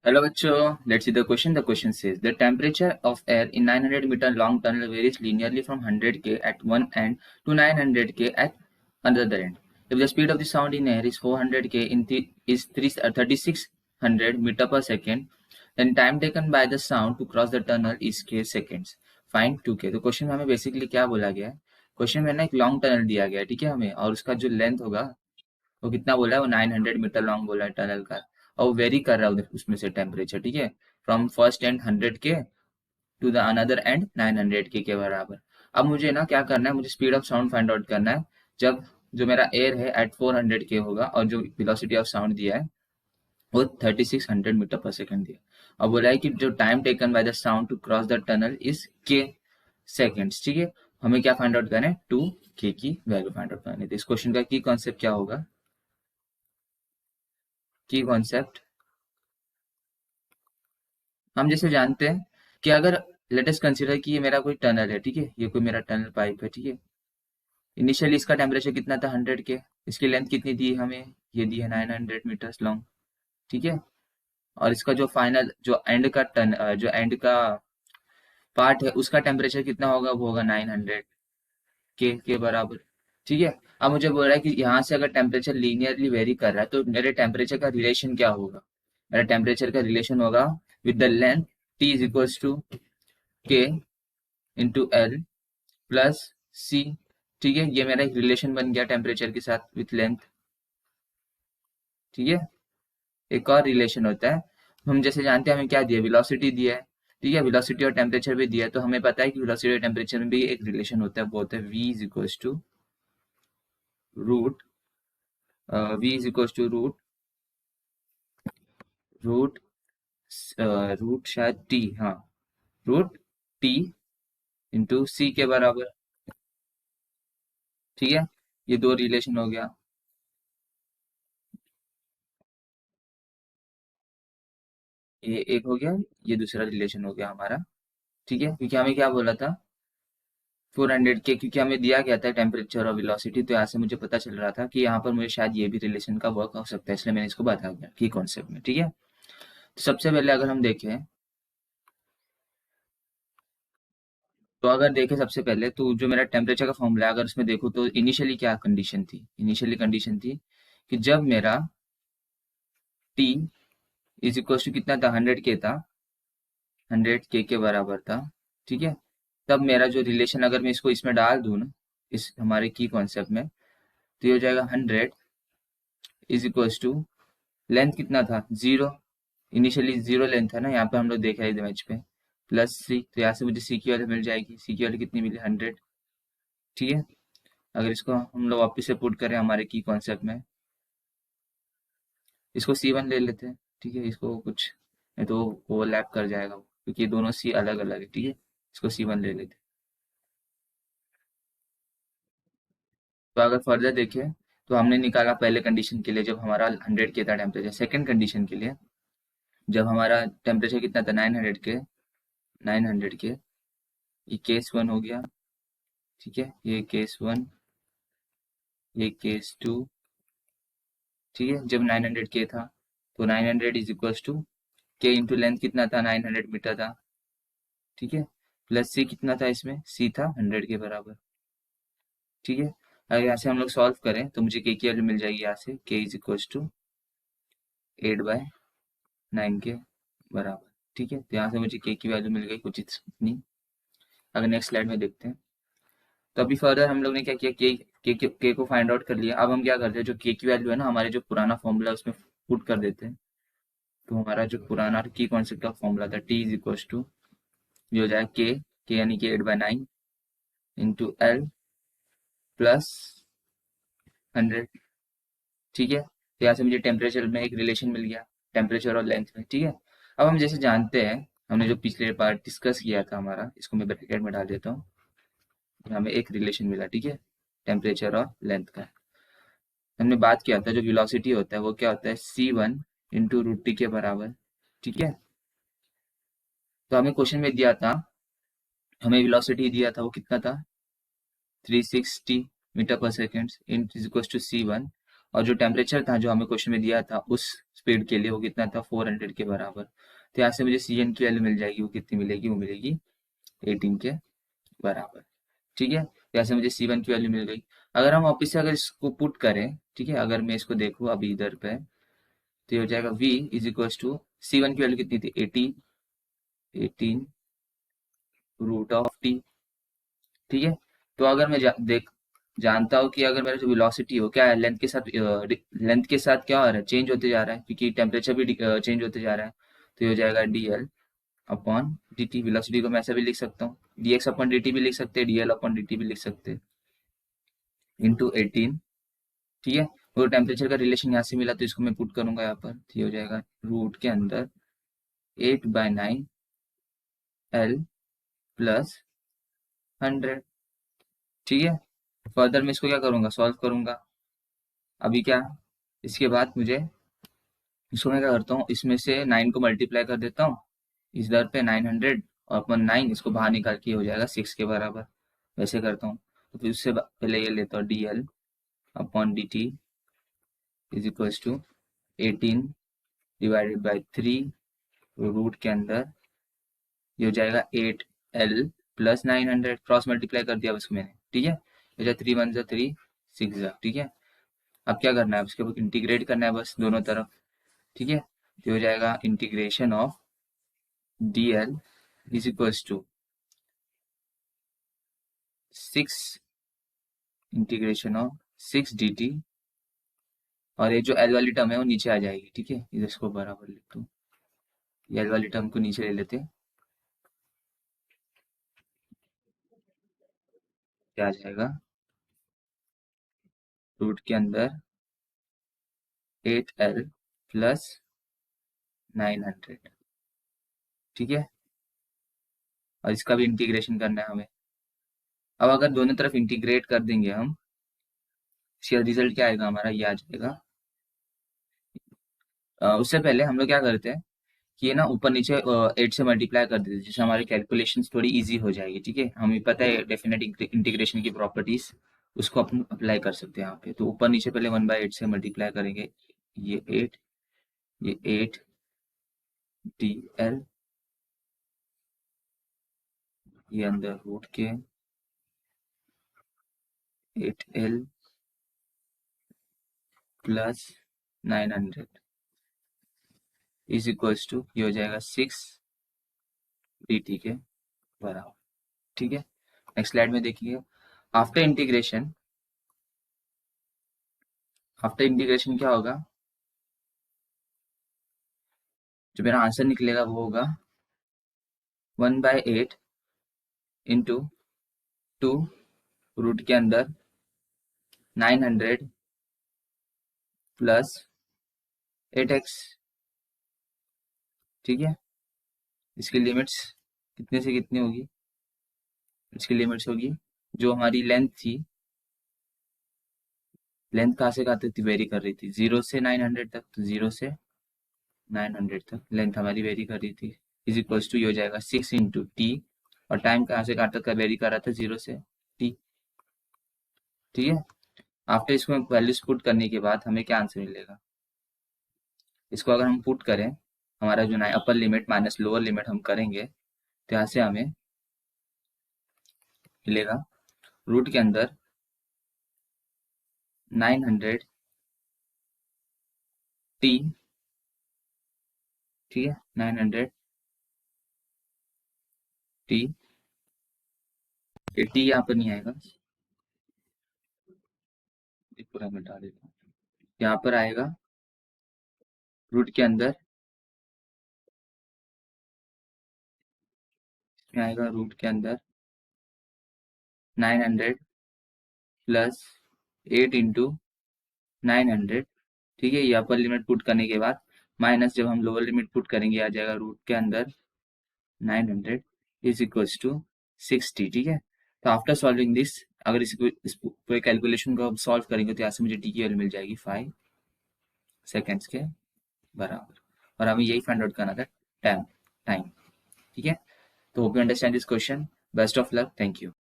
Hello bachcho, let's see the question. The question says the temperature of air in 900-meter long tunnel varies linearly from 100k at one end to 900k at another end. If the speed of the sound in air is 400k is 3600 meter per second, then time taken by the sound to cross the tunnel is k seconds. Find 2k. तो question में हमें basically क्या बोला गया है? Question में ना एक लॉन्ग टनल दिया गया है, ठीक है हमें, और उसका जो लेंथ होगा वो कितना बोला है, वो 900 मीटर लॉन्ग बोला है टनल का, और वो वेरी कर रहा है उधर उसमें से टेम्परेचर, ठीक है, from first end 100k to the another end 900k के बराबर। अब मुझे ना क्या करना है, मुझे speed of sound find out करना है जब जो मेरा एयर है एट 400k होगा और जो वेलोसिटी ऑफ साउंड दिया है वो 3600 मीटर पर सेकंड दिया। और बोला है कि जो time taken by the sound to cross the tunnel is K seconds, ठीक है। हमें क्या फाइंड आउट करना है, 2k की वैल्यू फाइंड आउट करनी है। तो इस क्वेश्चन का की कॉन्सेप्ट क्या होगा, की कॉन्सेप्ट हम जैसे जानते हैं कि अगर लेट अस कंसीडर कि ये मेरा कोई टनल है, ठीक है, ये कोई मेरा टनल पाइप है, ठीक है। इनिशियली इसका टेम्परेचर कितना था, 100k। इसकी लेंथ कितनी दी है हमें, ये दी है 900 मीटर्स लॉन्ग, ठीक है। और इसका जो फाइनल जो एंड का जो एंड का पार्ट है उसका टेम्परेचर कितना होगा, वो होगा 900k के बराबर, ठीक है। अब मुझे बोल रहा है कि यहाँ से अगर टेम्परेचर लीनियरली वेरी कर रहा है तो मेरे टेम्परेचर का रिलेशन क्या होगा। मेरा टेम्परेचर का रिलेशन होगा with the length T is equals to K into L plus C, ठीक है। ये मेरा एक रिलेशन बन गया टेम्परेचर के साथ विथ लेंथ, ठीक है। एक और रिलेशन होता है, हम जैसे जानते हैं हमें क्या दिया, वेलोसिटी दिया है, ठीक है, वेलोसिटी और टेम्परेचर भी दिया है, तो हमें पता है कि वेलोसिटी और टेम्परेचर में भी एक रिलेशन होता है, वो होता है v is equals to root v is equals to root root शायद t, हाँ, रूट t इंटू सी के बराबर, ठीक है। ये दो रिलेशन हो गया, ये एक हो गया, ये दूसरा रिलेशन हो गया हमारा, ठीक है। क्योंकि हमें क्या बोला था, 400 के, क्योंकि हमें दिया गया था टेम्परेचर और वेलोसिटी, तो यहाँ से मुझे पता चल रहा था कि यहाँ पर मुझे शायद ये भी रिलेशन का वर्क हो सकता है, इसलिए मैंने इसको बता दिया की कॉन्सेप्ट में, ठीक है। तो सबसे पहले अगर हम देखें, तो अगर देखें सबसे पहले तो जो मेरा टेम्परेचर का फॉर्मूला है, अगर उसमें देखो तो इनिशियली क्या कंडीशन थी, इनिशियली कंडीशन थी कि जब मेरा टी इज इक्वल टू कितना था, 100k था, 100k के बराबर था, ठीक है। तब मेरा जो रिलेशन अगर मैं इसको इसमें डाल दूं ना, इस हमारे की कॉन्सेप्ट में, तो ये हो जाएगा 100 इज इक्वल टू लेंथ कितना था, जीरो, इनिशियली जीरो लेंथ था ना, यहाँ पे हम लोग देख रहे थे इमेज पे, प्लस सी, तो यहाँ से मुझे सी की वैल्यू मिल जाएगी, सी की वैल्यू कितनी मिली, 100, ठीक है। अगर इसको हम लोग वापस से पुट करें हमारे की कॉन्सेप्ट में, इसको C1 ले लेते हैं, ठीक है, इसको कुछ नहीं तो ओवरलैप कर जाएगा क्योंकि ये दोनों सी अलग अलग है, ठीक है। इसको C1 ले लेते हैं। तो अगर फर्दर देखें तो हमने निकाला पहले कंडीशन के लिए जब हमारा 100k था टेम्परेचर, सेकंड कंडीशन के लिए जब हमारा टेम्परेचर कितना था, 900k, 900k, ये केस वन हो गया, ठीक है, ये केस वन, ये केस टू, ठीक है। जब 900k था तो 900 is equals to K into length कितना था, 900 मीटर था, ठीक है, प्लस सी कितना था, इसमें सी था 100 के बराबर, ठीक है। अगर यहाँ से हम लोग सॉल्व करें तो मुझे के की वैल्यू मिल जाएगी, यहाँ से के इज इक्वल्स टू 8/9 के बराबर, ठीक है। तो यहाँ से मुझे के की वैल्यू मिल गई कुछ इतनी। अगर नेक्स्ट स्लाइड में देखते हैं तो अभी फर्दर हम लोग ने क्या किया, के को फाइंड आउट कर लिया। अब हम क्या करते हैं, जो के की वैल्यू है ना, हमारे जो पुराना फॉर्मूला है उसमें पुट कर देते हैं। तो हमारा जो पुराना की कॉन्सेप्ट का फॉर्मूला था, टी इज इक्वल टू, ये हो जाएगा के यानी कि 8/9 इंटू एल प्लस 100, ठीक है। तो यहाँ से मुझे टेम्परेचर में एक रिलेशन मिल गया, टेम्परेचर और लेंथ में, ठीक है। अब हम जैसे जानते हैं, हमने जो पिछले बार डिस्कस किया था हमारा, इसको मैं ब्रैकेट में डाल देता हूँ, हमें एक रिलेशन मिला, ठीक है, टेम्परेचर और लेंथ का। हमने बात किया था जो वेलोसिटी होता है वो क्या होता है, C1 इंटू रूट टी के बराबर, ठीक है। तो हमें क्वेश्चन में दिया था, हमें वेलोसिटी दिया था वो कितना था, 360 मीटर पर second is equal to C1, और जो टेम्परेचर था जो हमें क्वेश्चन में दिया था उस स्पीड के लिए वो कितना था 400 के बराबर। तो यहाँ से मुझे सी एन की वैल्यू मिल जाएगी, वो कितनी मिलेगी, वो मिलेगी 18 के बराबर। ठीक है, यहाँ से मुझे सी वन की वैल्यू मिल गई। अगर हम वापस से अगर इसको पुट करें, ठीक है, अगर मैं इसको देखूँ अभी इधर पे, तो ये हो जाएगा v is equal to C one की वैल्यू कितनी थी 18 रूट ऑफ टी। ठीक है, तो अगर मैं जानता हूँ कि अगर मेरा जो वेलोसिटी हो क्या है, लेंथ के साथ क्या हो रहा है, चेंज होते जा रहा है, क्योंकि टेम्परेचर भी चेंज होते जा रहा है। तो ये हो जाएगा D L upon D T. Velocity को मैं ऐसा भी लिख सकता हूँ, D x upon D T भी लिख सकते हैं, D L upon D T भी लिख सकते हैं, इंटू 18। ठीक है, और टेम्परेचर का रिलेशन यहाँ से मिला, तो इसको मैं पुट करूंगा यहाँ पर, तो ये हो जाएगा रूट के अंदर 8/9 एल प्लस 100। ठीक है, फर्दर मैं इसको क्या करूंगा, सॉल्व करूंगा। अभी क्या, इसके बाद मुझे इसको मैं क्या करता हूँ, इसमें से 9 को मल्टीप्लाई कर देता हूँ इस दर पे 900, और अपन 9 इसको बाहर निकाल के हो जाएगा 6 के बराबर, वैसे करता हूँ। तो फिर उससे पहले ये लेता हूँ D L upon D T is equals to 18 divided by 3 root के अंदर ये हो जाएगा 8L प्लस 900, क्रॉस मल्टीप्लाई कर दिया बस मैंने। ठीक है, हो जाए 3 1 3 6। ठीक है, अब क्या करना है, उसके बाद इंटीग्रेट करना है बस दोनों तरफ। ठीक है, तो हो जाएगा integration of D L is equals to 6 integration of 6 D T, और ये जो एल वाली टर्म है वो नीचे आ जाएगी। ठीक है, इधर इसको बराबर लिख दो, एल वाली टर्म को नीचे ले लेते, क्या आ जाएगा, रूट के अंदर 8L प्लस 900। ठीक है, और इसका भी इंटीग्रेशन करना है हमें। अब अगर दोनों तरफ इंटीग्रेट कर देंगे हम, इसका रिजल्ट क्या आएगा हमारा, ये आ जाएगा। उससे पहले हम लोग क्या करते हैं कि ये ना ऊपर नीचे 8 से मल्टीप्लाई कर देते हैं, जिससे हमारी कैलकुलेशंस थोड़ी इजी हो जाएगी। ठीक है, हमें पता है डेफिनेट इंटीग्रेशन की प्रॉपर्टीज, उसको अपन अप्लाई कर सकते हैं यहाँ पे। तो ऊपर नीचे पहले 1/8 से मल्टीप्लाई करेंगे, ये 8, ये 8 DL, ये अंदर रूट के 8L plus 900 is equals to, ये हो जाएगा 6 dt के बराबर। ठीक है, नेक्स्ट स्लाइड में देखिए, आफ्टर इंटीग्रेशन, आफ्टर इंटीग्रेशन क्या होगा, जो मेरा आंसर निकलेगा वो होगा 1/8 इंटू 2 रूट के अंदर 900 प्लस 8x। ठीक है, इसकी लिमिट्स कितने से कितनी होगी, इसकी लिमिट्स होगी, जो हमारी लेंथ थी, लेंथ कहाँ से कहाँ तक थी वेरी कर रही थी, 0 से 900 तक, तो 0 से 900 तक लेंथ हमारी वेरी कर रही थी, इज इक्वल्स टू ये हो जाएगा 6 इंटू टी, और टाइम कहाँ से कहाँ तक का वेरी कर रहा था, 0 से टी। ठीक है, आफ्टर इसको वैल्यूज पुट करने के बाद हमें क्या आंसर मिलेगा, इसको अगर हम पुट करें, हमारा जो ना upper limit minus lower limit हम करेंगे, तो यहाँ से हमें मिलेगा रूट के अंदर 900 टी। ठीक है, 900 टी, ये टी यहाँ पर नहीं आएगा, ये पूरा मिटा देता हूँ, यहाँ पर आएगा रूट के अंदर, इसमें आएगा रूट के अंदर 900 प्लस 8 इंटू 900। ठीक है, ये अपर लिमिट पुट करने के बाद माइनस जब हम लोअर लिमिट पुट करेंगे, आ जाएगा रूट के अंदर 900 इज इक्वल्स टू 60। ठीक है, तो आफ्टर सॉल्विंग दिस, अगर इस पूरे कैलकुलेशन को सॉल्व करेंगे, तो यहाँ से मुझे टी की वैल्यू मिल जाएगी 5 सेकेंड्स के बराबर, और हमें यही फाइंड आउट करना था, टाइम टाइम। ठीक है, तो hope you understand this question, best of luck, thank you.